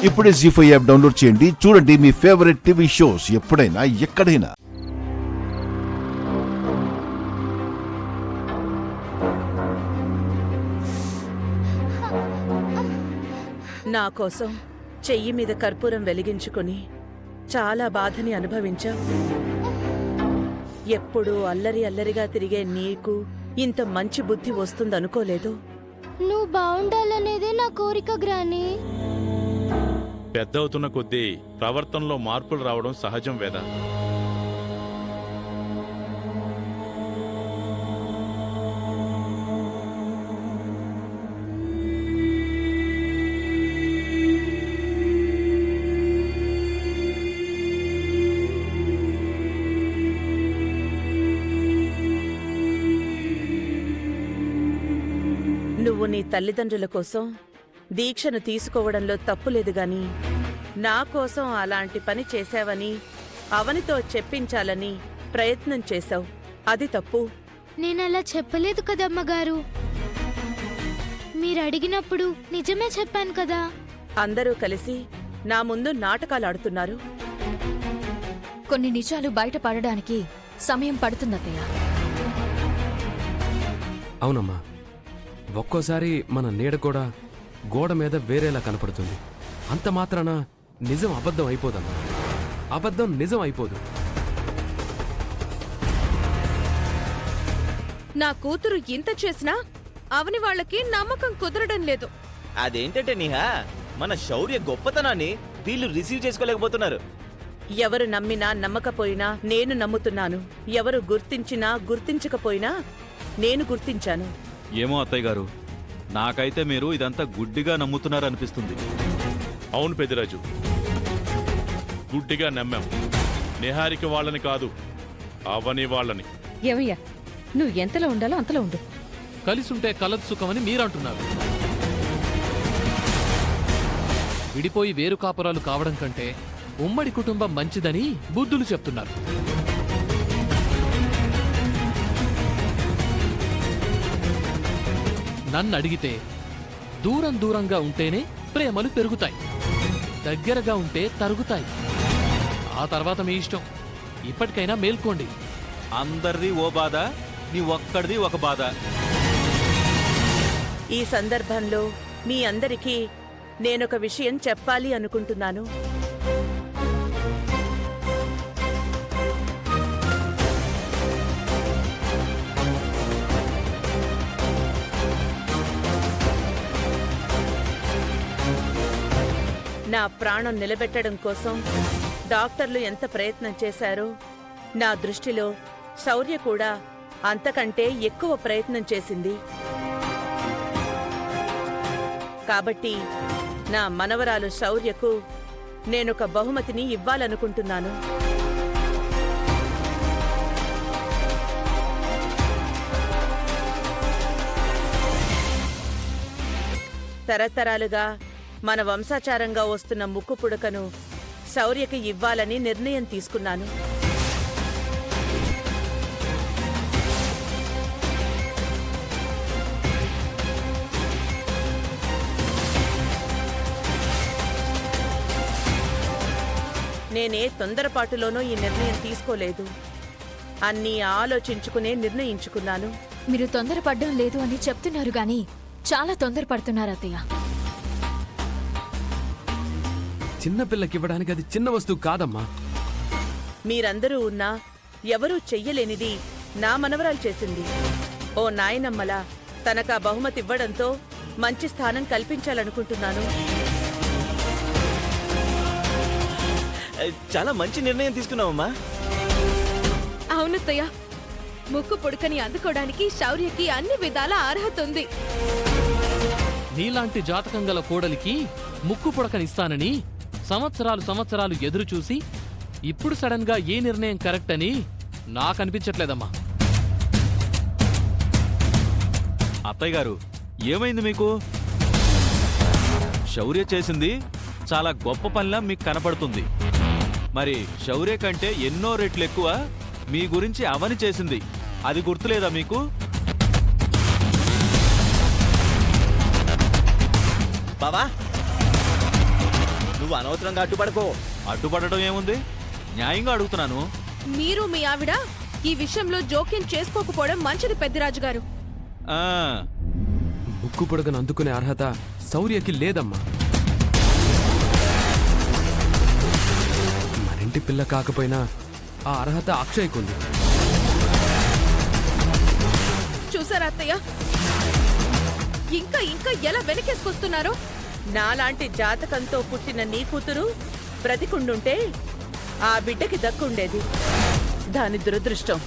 ఇప్పుడే జీ5 app download చేయండి. చూడండి మీ ఫేవరెట్ టీవీ షోస్ ఎప్పుడైనా ఎక్కడైనా. నా కోసం చెయ్యి మీద కర్పూరం వెలిగించుకుని చాలా బాధని అనుభవించావు. ఎప్పుడూ అల్లరి అల్లరిగా తిరిగే నీకు ఇంత మంచి బుద్ధి వస్తుందనుకోలేదు. నువ్వు బాగుండాలనేదే నా కోరిక గ్రాని. పెద్దవుతున్న కొద్దీ ప్రవర్తనలో మార్పులు రావడం సహజం వేద. నువ్వు నీ తల్లిదండ్రుల కోసం దీక్షను తీసుకోవడంలో తప్పులేదు గాని నా కోసం అలాంటి పని చేశావని అవనితో చెప్పించాలని ప్రయత్నం చేశావు. అది తప్పు. నేనలా చెప్పలేదు కదమ్మగారు. మీరు అడిగినప్పుడు నిజమే చెప్పాను కదా. అందరూ కలిసి నా ముందు నాటకాలాడుతున్నారు. కొన్ని నిజాలు బయటపడడానికి సమయం పడుతుందత్తయ్య. అవునమ్మా, ఒక్కోసారి మన నీడ కూడా గోడ మీద వేరేలా కనపడుతుంది. అంత మాత్రాన నిజం అబద్ధం అయిపోదమ్మా. అబద్ధం నిజం అయిపోదు. నా కూతురు ఇంత చేసినా అవని వాళ్ళకి నమ్మకం కుదరడం లేదు. అదేంటంటే నిహా, మన శౌర్య గొప్పతనాన్ని వీళ్ళు రిసీవ్ చేసుకోలేకపోతున్నారు. ఎవరు నమ్మినా నమ్మకపోయినా నేను నమ్ముతున్నాను. ఎవరు గుర్తించినా గుర్తించకపోయినా నేను గుర్తించాను. ఏమో అత్తయ్య గారు, నాకైతే మీరు ఇదంతా గుడ్డిగా నమ్ముతున్నారనిపిస్తుంది. అవును పెద్దిరాజు, గుడ్డిగా నమ్మాం. నిహారిక వాళ్ళని కాదు, అవని వాళ్ళని. ఏమయ్యా, నువ్వు ఎంతలో ఉండాలో అంతలో ఉండు. కలిసుంటే కలదు సుఖమని మీరంటున్నారు. విడిపోయి వేరు కాపురాలు కావడం కంటే ఉమ్మడి కుటుంబం మంచిదని బుద్ధులు చెప్తున్నారు. నన్ను అడిగితే దూరం దూరంగా ఉంటేనే ప్రేమలు పెరుగుతాయి, దగ్గరగా ఉంటే తరుగుతాయి. ఆ తర్వాత మీ ఇష్టం. ఇప్పటికైనా మేల్కోండి. అందరిది ఓ బాధ, నీ ఒక్కడిది ఒక బాధ. ఈ సందర్భంలో మీ అందరికీ నేనొక విషయం చెప్పాలి అనుకుంటున్నాను. నా ప్రాణం నిలబెట్టడం కోసం డాక్టర్లు ఎంత ప్రయత్నం చేశారో నా దృష్టిలో శౌర్య కూడా అంతకంటే ఎక్కువ ప్రయత్నం చేసింది. కాబట్టి నా మనవరాలు శౌర్యకు నేనొక బహుమతిని ఇవ్వాలనుకుంటున్నాను. తరతరాలుగా మన వంశాచారంగా వస్తున్న ముక్కు పుడకను శౌర్యకి ఇవ్వాలని నిర్ణయం తీసుకున్నాను. నేనే తొందరపాటులోనూ ఈ నిర్ణయం తీసుకోలేదు. అన్నీ ఆలోచించుకునే నిర్ణయించుకున్నాను. మీరు తొందరపడ్డం లేదు అని చెప్తున్నారు గాని చాలా తొందరపడుతున్నారు అత్తయ్య. చిన్నపిల్లకివ్వడానికి అది చిన్న వస్తువు కాదమ్మా. మీరందరూ ఉన్నా ఎవరూ చెయ్యలేనిది నా మనవరాలు చేసింది. ఓ నాయనమ్మలా తనకా బహుమతి ఇవ్వడంతో మంచి స్థానం కల్పించాలనుకుంటున్నాను. చాలా మంచి నిర్ణయం తీసుకున్నావమ్మా. అవునత్తయ్య, ముక్కు పుడకని అందుకోవడానికి శౌర్యకి అన్ని విధాల అర్హత ఉంది. నీలాంటి జాతకం గల కోడలికి ముక్కు పుడకనిస్తానని సంవత్సరాలు ఎదురుచూసి ఇప్పుడు సడన్ గా ఏ నిర్ణయం కరెక్ట్ అని నాకనిపించట్లేదమ్మా. అత్తయ్య గారు, ఏమైంది మీకు? శౌర్య చేసింది చాలా గొప్ప పనిలా మీకు కనపడుతుంది. మరి శౌర్య కంటే ఎన్నో రెట్లు ఎక్కువ మీ గురించి అవని చేసింది. అది గుర్తులేదా మీకు? బావా, నువ్వు అనవసరంగా అడ్డుపడకో. అడ్డుపడడం ఏముంది? న్యాయంగా అడుగుతున్నాను. మీరు మీ ఆవిడ ఈ విషయంలో జోక్యం చేసుకోకపోవడం మంచిది పెద్దిరాజు గారు. ఆ, ముక్కు పొడగను అందుకునే అర్హత శౌర్యకి లేదమ్మా. మనింటి పిల్ల కాకపోయినా ఆ అర్హత అక్షయ్కుంది. చూసారా అత్తయ్య, ఇంకా ఇంకా ఎలా వెనకేసుకొస్తున్నారో. నాలాంటి జాతకంతో పుట్టిన నీ కూతురు బ్రతికుండుంటే ఆ బిడ్డకి దక్కుండేది. దాని దురదృష్టం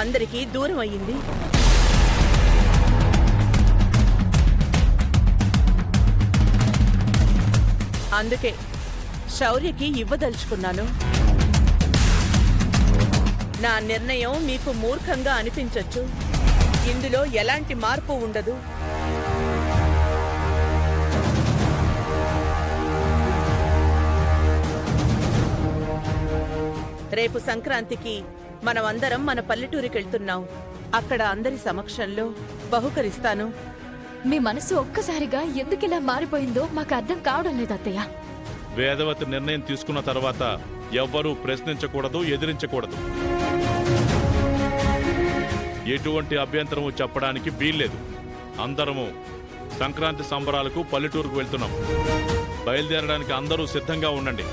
అందరికీ దూరం అయ్యింది. అందుకే శౌర్యకి ఇవ్వదలుచుకున్నాను. నా నిర్ణయం మీకు మూర్ఖంగా అనిపించొచ్చు. ఇందులో ఎలాంటి మార్పు ఉండదు. రేపు సంక్రాంతికి మనమందరం మన పల్లెటూరికెళ్తున్నాం. అక్కడ అందరి సమక్షంలో బహుకరిస్తాను. మీ మనసు ఒక్కసారిగా ఎందుకిలా మారిపోయిందో మాకు అర్థం కావడం లేదు అత్తయ్య. వేదవతి నిర్ణయం తీసుకున్న తర్వాత ఎవ్వరూ ప్రశ్నించకూడదు, ఎదిరించకూడదు. ఎటువంటి అభ్యంతరము చెప్పడానికి వీల్లేదు. అందరము సంక్రాంతి సంబరాలకు పల్లెటూరుకు వెళ్తున్నాం. బయలుదేరడానికి అందరూ సిద్ధంగా ఉండండి.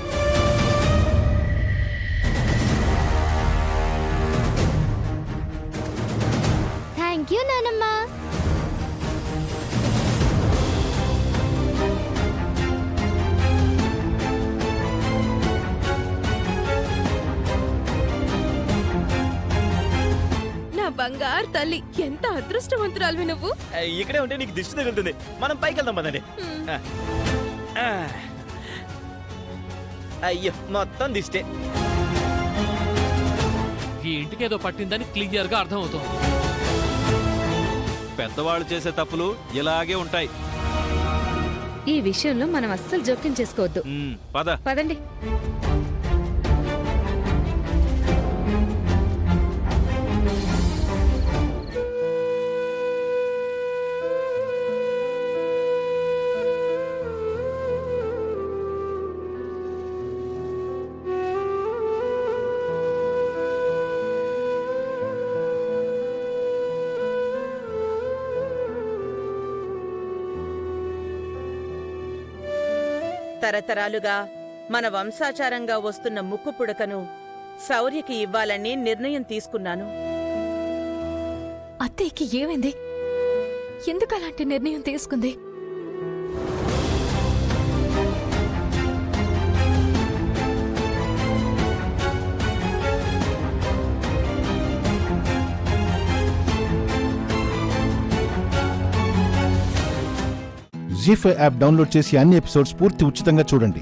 థ్యాంక్ యూ నానమ్మ. నా బంగారు తల్లి, ఎంత అదృష్టవంతురాలివి నువ్వు. ఇక్కడే ఉంటే నీకు దిష్టి తగులుతుంది. మనం పైకి వెళ్దాం పదండి. అయ్యో, మొత్తం దిష్టే. ఈ ఇంటికేదో పట్టిందని క్లియర్ గా అర్థమవుతోంది. పెద్దవాళ్ళు చేసే తప్పులు ఇలాగే ఉంటాయి. ఈ విషయంలో మనం అస్సలు జోక్యం చేసుకోవద్దు. పద. పదండి. తరతరాలుగా మన వంశాచారంగా వస్తున్న ముక్కు పుడకను శౌర్యకి ఇవ్వాలని నిర్ణయం తీసుకున్నాను. అత్తయ్యకి ఏమైంది? ఎందుకు అలాంటి నిర్ణయం తీసుకుంది? జీ5 యాప్ డౌన్లోడ్ చేసి అన్ని ఎపిసోడ్స్ పూర్తి ఉచితంగా చూడండి.